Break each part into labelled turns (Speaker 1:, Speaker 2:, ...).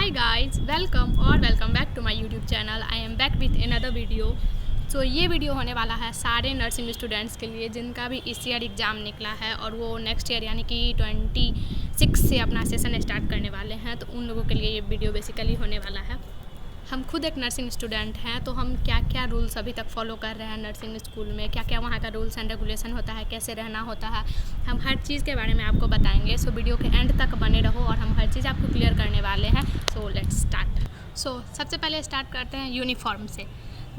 Speaker 1: Hi guys, welcome back to my YouTube channel. I am back with another video. So ये video होने वाला है सारे nursing students के लिए जिनका भी इस ईयर एग्ज़ाम निकला है और वो नेक्स्ट ईयर यानी कि 26 से अपना सेशन स्टार्ट करने वाले हैं। तो उन लोगों के लिए ये वीडियो बेसिकली होने वाला है। हम खुद एक नर्सिंग स्टूडेंट हैं, तो हम क्या क्या रूल्स अभी तक फॉलो कर रहे हैं नर्सिंग स्कूल में, क्या क्या वहाँ का रूल्स एंड रेगुलेशन होता है, कैसे रहना होता है, हम हर चीज़ के बारे में आपको बताएंगे। सो वीडियो के एंड तक बने रहो और हम हर चीज़ आपको क्लियर करने वाले हैं। So let's start. सबसे पहले स्टार्ट करते हैं यूनिफॉर्म से।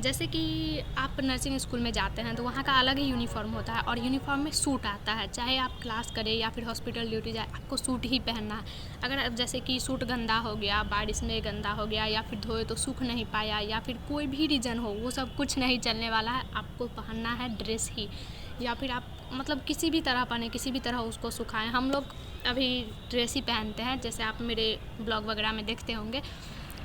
Speaker 1: जैसे कि आप नर्सिंग स्कूल में जाते हैं तो वहाँ का अलग ही यूनिफॉर्म होता है और यूनिफॉर्म में सूट आता है। चाहे आप क्लास करें या फिर हॉस्पिटल ड्यूटी जाए, आपको सूट ही पहनना है। अगर जैसे कि सूट गंदा हो गया, बारिश में गंदा हो गया या फिर धोए तो सूख नहीं पाया या फिर कोई भी रीज़न हो, वो सब कुछ नहीं चलने वाला है। आपको पहनना है ड्रेस ही, या फिर आप मतलब किसी भी तरह पहने, किसी भी तरह उसको सुखाएं। हम लोग अभी ड्रेस ही पहनते हैं, जैसे आप मेरे ब्लॉग वगैरह में देखते होंगे।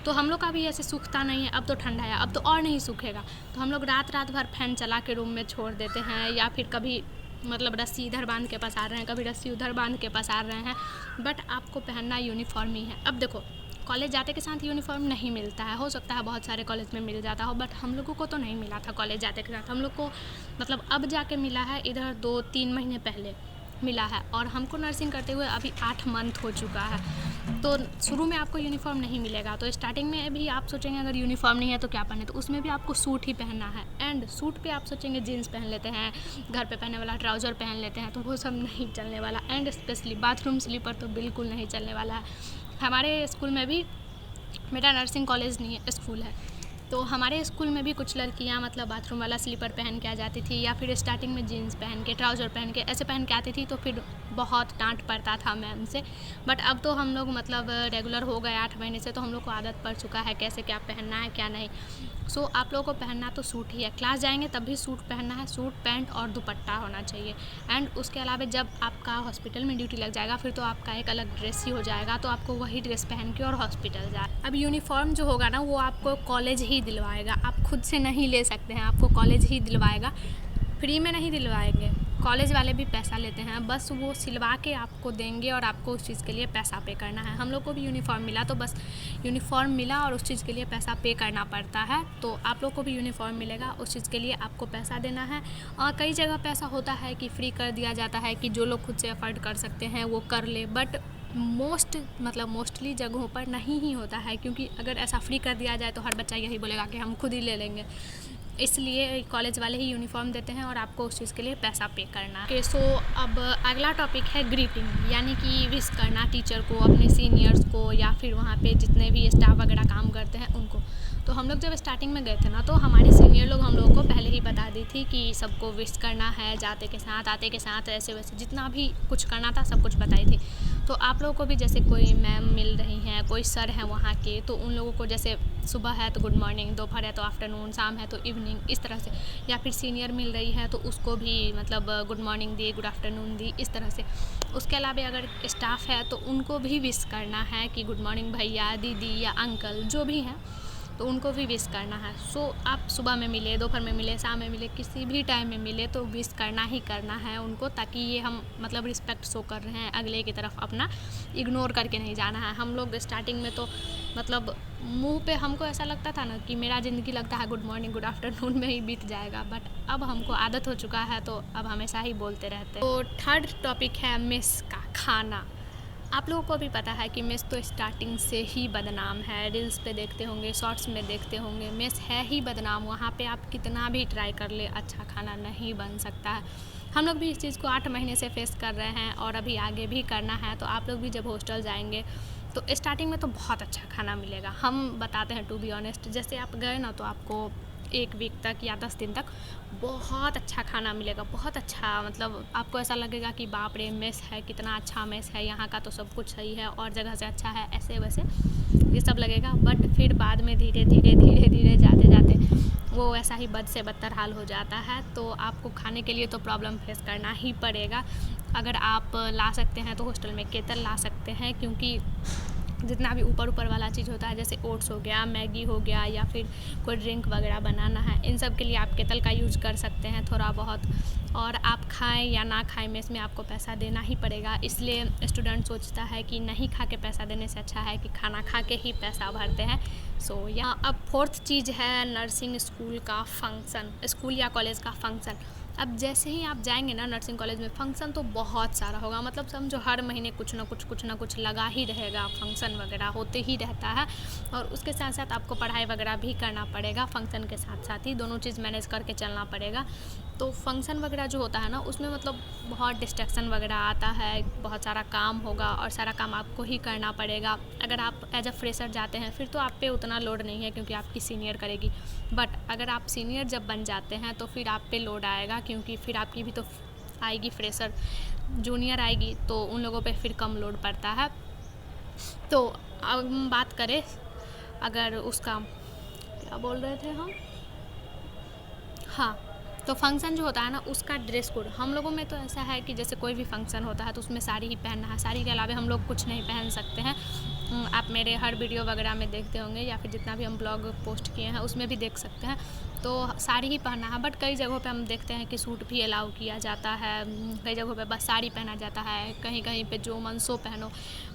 Speaker 1: तो हम लोग का भी ऐसे सूखता नहीं है। अब तो ठंडा है, अब तो और नहीं सूखेगा, तो हम लोग रात भर फैन चला के रूम में छोड़ देते हैं, या फिर कभी मतलब रस्सी इधर बांध के पसार रहे हैं, कभी रस्सी उधर बांध के पसार रहे हैं। बट आपको पहनना यूनिफॉर्म ही है। अब देखो, कॉलेज जाते के साथ यूनिफॉर्म नहीं मिलता है, हो सकता है बहुत सारे कॉलेज में मिल जाता हो, बट हम लोगों को तो नहीं मिला था कॉलेज जाते के साथ। हम लोग को मतलब अब जाके मिला है, इधर 2-3 महीने पहले मिला है, और हमको नर्सिंग करते हुए अभी 8 मंथ हो चुका है। तो शुरू में आपको यूनिफॉर्म नहीं मिलेगा। तो स्टार्टिंग में भी आप सोचेंगे अगर यूनिफॉर्म नहीं है तो क्या पहने, तो उसमें भी आपको सूट ही पहनना है। एंड सूट पे आप सोचेंगे जीन्स पहन लेते हैं, घर पे पहनने वाला ट्राउज़र पहन लेते हैं, तो वो सब नहीं चलने वाला। एंड स्पेशली बाथरूम स्लीपर तो बिल्कुल नहीं चलने वाला है। हमारे स्कूल में भी, मेरा नर्सिंग कॉलेज नहीं है, स्कूल है, तो हमारे स्कूल में भी कुछ लड़कियां मतलब बाथरूम वाला स्लीपर पहन के आ जाती थी, या फिर स्टार्टिंग में जीन्स पहन के, ट्राउज़र पहन के ऐसे पहन के आती थी। तो फिर बहुत डांट पड़ता था मैम से। बट अब तो हम लोग मतलब रेगुलर हो गए 8 महीने से, तो हम लोग को आदत पड़ चुका है कैसे क्या पहनना है क्या नहीं। आप लोगों को पहनना तो सूट ही है। क्लास जाएंगे तब भी सूट पहनना है, सूट पैंट और दुपट्टा होना चाहिए। एंड उसके अलावा जब आपका हॉस्पिटल में ड्यूटी लग जाएगा फिर तो आपका एक अलग ड्रेस ही हो जाएगा, तो आपको वही ड्रेस पहन के और हॉस्पिटल जाए। अब यूनिफॉर्म जो होगा ना, वो आपको कॉलेज ही दिलवाएगा, आप खुद से नहीं ले सकते हैं, आपको कॉलेज ही दिलवाएगा। फ्री में नहीं दिलवाएंगे, कॉलेज वाले भी पैसा लेते हैं, बस वो सिलवा के आपको देंगे और आपको उस चीज़ के लिए पैसा पे करना है। हम लोग को भी यूनिफॉर्म मिला, तो बस यूनिफॉर्म मिला और उस चीज़ के लिए पैसा पे करना पड़ता है। तो आप लोग को भी यूनिफॉर्म मिलेगा, उस चीज़ के लिए आपको पैसा देना है। और कई जगह पैसा होता है कि फ्री कर दिया जाता है, कि जो लोग खुद से अफोर्ड कर सकते हैं वो कर ले। बट मोस्टली जगहों पर नहीं ही होता है, क्योंकि अगर ऐसा फ्री कर दिया जाए तो हर बच्चा यही बोलेगा कि हम खुद ही ले लेंगे। इसलिए कॉलेज वाले ही यूनिफॉर्म देते हैं और आपको उस चीज़ के लिए पैसा पे करना है। अब अगला टॉपिक है ग्रीटिंग, यानी कि विश करना टीचर को, अपने सीनियर्स को, या फिर वहाँ पे जितने भी स्टाफ वगैरह काम करते हैं उनको। तो हम लोग जब स्टार्टिंग में गए थे ना, तो हमारे सीनियर लोग हम लोगों को पहले ही बता दी थी कि सबको विश करना है, जाते के साथ आते के साथ, ऐसे वैसे जितना भी कुछ करना था सब कुछ बताई थी। तो आप लोगों को भी जैसे कोई मैम मिल रही हैं, कोई सर हैं वहाँ के, तो उन लोगों को जैसे सुबह है तो गुड मॉर्निंग, दोपहर है तो आफ्टरनून, शाम है तो इवनिंग, इस तरह से। या फिर सीनियर मिल रही है तो उसको भी मतलब गुड मॉर्निंग दी, गुड आफ्टरनून दी, इस तरह से। उसके अलावा अगर स्टाफ है तो उनको भी विश करना है कि गुड मॉर्निंग भैया, दीदी या अंकल जो भी हैं, तो उनको भी विश करना है। आप सुबह में मिले, दोपहर में मिले, शाम में मिले, किसी भी टाइम में मिले तो विश करना ही करना है उनको, ताकि ये हम मतलब रिस्पेक्ट शो कर रहे हैं अगले की तरफ, अपना इग्नोर करके नहीं जाना है। हम लोग स्टार्टिंग में तो मतलब मुंह पे हमको ऐसा लगता था ना कि मेरा ज़िंदगी लगता है गुड मॉर्निंग गुड आफ्टरनून में ही बीत जाएगा, बट अब हमको आदत हो चुका है, तो अब हमेशा ही बोलते रहते हैं। तो थर्ड टॉपिक है मेस का खाना। आप लोगों को भी पता है कि मेस तो स्टार्टिंग से ही बदनाम है। रील्स पे देखते होंगे, शॉर्ट्स में देखते होंगे, मेस है ही बदनाम। वहाँ पे आप कितना भी ट्राई कर ले, अच्छा खाना नहीं बन सकता है। हम लोग भी इस चीज़ को 8 महीने से फेस कर रहे हैं और अभी आगे भी करना है। तो आप लोग भी जब हॉस्टल जाएंगे तो स्टार्टिंग में तो बहुत अच्छा खाना मिलेगा। हम बताते हैं टू बी ऑनेस्ट, जैसे आप गए ना तो आपको 1 वीक तक या 10 दिन तक बहुत अच्छा खाना मिलेगा, बहुत अच्छा। मतलब आपको ऐसा लगेगा कि बाप रे, मेस है, कितना अच्छा मेस है, यहाँ का तो सब कुछ सही है और जगह से अच्छा है, ऐसे वैसे ये सब लगेगा। बट फिर बाद में धीरे धीरे जाते जाते वो ऐसा ही बद से बदतर हाल हो जाता है। तो आपको खाने के लिए तो प्रॉब्लम फेस करना ही पड़ेगा। अगर आप ला सकते हैं तो हॉस्टल में केतल ला सकते हैं, क्योंकि जितना भी ऊपर वाला चीज़ होता है, जैसे ओट्स हो गया, मैगी हो गया, या फिर कोई ड्रिंक वगैरह बनाना है, इन सब के लिए आप केतल का यूज़ कर सकते हैं थोड़ा बहुत। और आप खाएं या ना खाएं, में इसमें आपको पैसा देना ही पड़ेगा, इसलिए स्टूडेंट सोचता है कि नहीं खा के पैसा देने से अच्छा है कि खाना खा के ही पैसा भरते हैं। सो यहाँ अब फोर्थ चीज़ है नर्सिंग स्कूल का फंक्शन, स्कूल या कॉलेज का फंक्शन। अब जैसे ही आप जाएंगे ना नर्सिंग कॉलेज में, फंक्शन तो बहुत सारा होगा, मतलब समझो हर महीने कुछ ना कुछ लगा ही रहेगा, फंक्शन वगैरह होते ही रहता है। और उसके साथ साथ आपको पढ़ाई वगैरह भी करना पड़ेगा, फंक्शन के साथ साथ ही दोनों चीज़ मैनेज करके चलना पड़ेगा। तो फंक्शन वगैरह जो होता है ना, उसमें मतलब बहुत डिस्ट्रैक्शन वगैरह आता है, बहुत सारा काम होगा और सारा काम आपको ही करना पड़ेगा। अगर आप एज अ फ्रेशर जाते हैं फिर तो आप पे उतना लोड नहीं है, क्योंकि आपकी सीनियर करेगी। बट अगर आप सीनियर जब बन जाते हैं तो फिर आप पे लोड आएगा, क्योंकि फिर आपकी भी तो आएगी फ्रेशर, जूनियर आएगी, तो उन लोगों पे फिर कम लोड पड़ता है। तो अब हम बात करें अगर उसका, क्या बोल रहे थे हम, हाँ, तो फंक्शन जो होता है ना, उसका ड्रेस कोड हम लोगों में तो ऐसा है कि जैसे कोई भी फंक्शन होता है तो उसमें साड़ी ही पहनना है, साड़ी के अलावा हम लोग कुछ नहीं पहन सकते हैं। आप मेरे हर वीडियो वगैरह में देखते होंगे, या फिर जितना भी हम ब्लॉग पोस्ट किए हैं उसमें भी देख सकते हैं, तो साड़ी ही पहनना है। बट कई जगहों पे हम देखते हैं कि सूट भी अलाउ किया जाता है, कई जगहों पे बस साड़ी पहना जाता है, कहीं कहीं पे जो मन सो पहनो।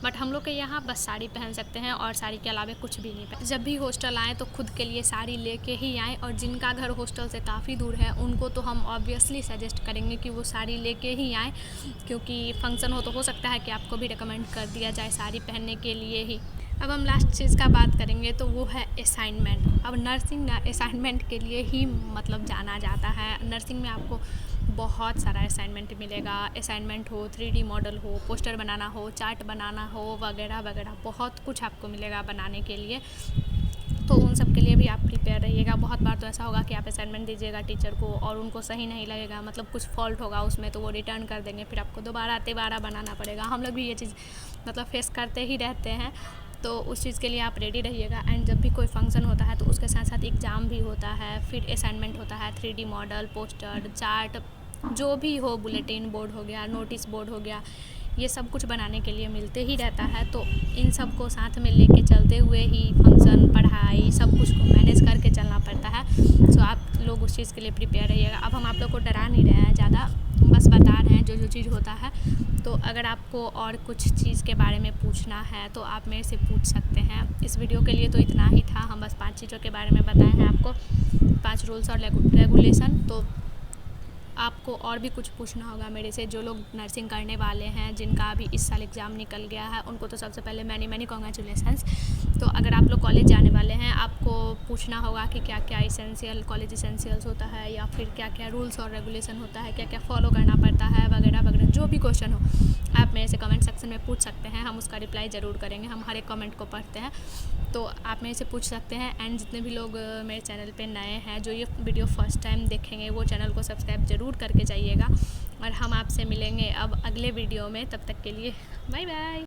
Speaker 1: बट हम लोग के यहाँ बस साड़ी पहन सकते हैं और साड़ी के अलावा कुछ भी नहीं पहन। जब भी हॉस्टल आएँ तो खुद के लिए साड़ी लेके ही आएँ, और जिनका घर हॉस्टल से काफ़ी दूर है उनको तो हम ऑब्वियसली सजेस्ट करेंगे कि वो साड़ी लेके ही आएँ, क्योंकि फंक्शन हो सकता है कि आपको भी रिकमेंड कर दिया जाए साड़ी पहनने के लिए ही। अब हम लास्ट चीज़ का बात करेंगे तो वो है असाइनमेंट। अब नर्सिंग ना असाइनमेंट के लिए ही मतलब जाना जाता है। नर्सिंग में आपको बहुत सारा असाइनमेंट मिलेगा, असाइनमेंट हो, 3D मॉडल हो, पोस्टर बनाना हो, चार्ट बनाना हो, वगैरह वगैरह बहुत कुछ आपको मिलेगा बनाने के लिए। तो उन सब के लिए भी आप प्रिपेयर रहिएगा। बहुत बार तो ऐसा होगा कि आप असाइनमेंट दीजिएगा टीचर को और उनको सही नहीं लगेगा, मतलब कुछ फॉल्ट होगा उसमें, तो वो रिटर्न कर देंगे, फिर आपको दोबारा बनाना पड़ेगा। हम लोग भी ये चीज़ मतलब फेस करते ही रहते हैं, तो उस चीज़ के लिए आप रेडी रहिएगा। एंड जब भी कोई फंक्शन होता है तो उसके साथ साथ एग्ज़ाम भी होता है, फिर असाइनमेंट होता है, 3D मॉडल, पोस्टर, चार्ट, जो भी हो, बुलेटिन बोर्ड हो गया, नोटिस बोर्ड हो गया, ये सब कुछ बनाने के लिए मिलते ही रहता है। तो इन सब को साथ में लेके चलते हुए ही फंक्शन, पढ़ाई, सब कुछ को मैनेज करके चलना पड़ता है। सो आप लोग उस चीज़ के लिए प्रिपेयर रहिएगा। अब हम आप लोग को डरा नहीं रहे हैं ज़्यादा, बस बता रहे हैं जो चीज़ होता है। तो अगर आपको और कुछ चीज़ के बारे में पूछना है तो आप मेरे से पूछ सकते हैं। इस वीडियो के लिए तो इतना ही था, हम बस 5 चीज़ों के बारे में बताए हैं आपको, 5 रूल्स और रेगुलेशन। तो आपको और भी कुछ पूछना होगा मेरे से, जो लोग नर्सिंग करने वाले हैं, जिनका अभी इस साल एग्ज़ाम निकल गया है, उनको तो सबसे पहले मैनी कॉन्ग्रेचुलेसन्स। तो अगर आप लोग कॉलेज जाने वाले हैं, आपको पूछना होगा कि क्या क्या इसेंशियल कॉलेज इसेंशियल्स होता है, या फिर क्या क्या रूल्स और रेगुलेशन होता है, क्या क्या फॉलो करना पड़ता है, वगैरह वगैरह। जो भी क्वेश्चन हो आप मेरे से कमेंट सेक्शन में पूछ सकते हैं, हम उसका रिप्लाई ज़रूर करेंगे, हम हर एक कमेंट को पढ़ते हैं। तो आप मेरे से पूछ सकते हैं। एंड जितने भी लोग मेरे चैनल पे नए हैं, जो ये वीडियो फर्स्ट टाइम देखेंगे, वो चैनल को सब्सक्राइब ज़रूर करके जाइएगा। और हम आपसे मिलेंगे अब अगले वीडियो में, तब तक के लिए बाय बाय।